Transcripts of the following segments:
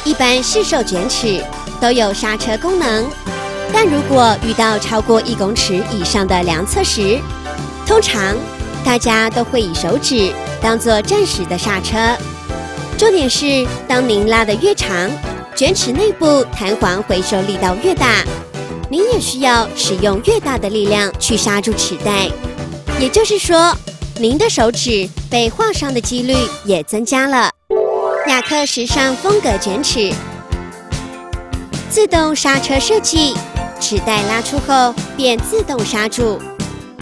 一般市售卷尺都有刹车功能，但如果遇到超过1公尺以上的量测时，通常大家都会以手指当作暂时的刹车。重点是，当您拉得越长，卷尺内部弹簧回收力道越大，您也需要使用越大的力量去刹住齿带。也就是说，您的手指被划伤的几率也增加了。雅克时尚风格卷尺，自动刹车设计，齿带拉出后便自动刹住，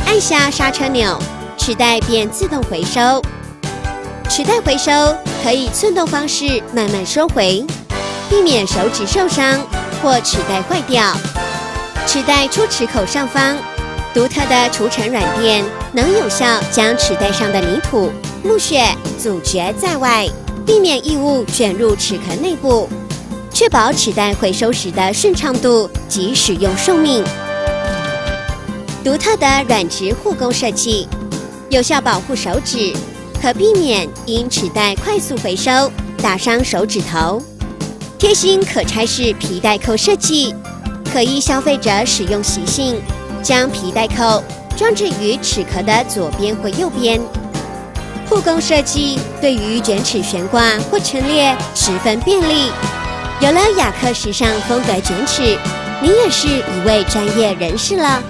按下刹车钮，齿带便自动回收。齿带回收可以寸动方式慢慢收回，避免手指受伤或齿带坏掉。齿带出齿口上方独特的除尘软垫能有效将齿带上的泥土、木屑阻绝在外，避免异物卷入齿壳内部，确保齿带回收时的顺畅度及使用寿命。独特的软质护工设计，有效保护手指，可避免因齿带快速回收打伤手指头。贴心可拆式皮带扣设计，可依消费者使用习性，将皮带扣装置于齿壳的左边或右边。护工设计对于卷齿悬挂或陈列十分便利。有了雅克时尚风格卷尺，你也是一位专业人士了。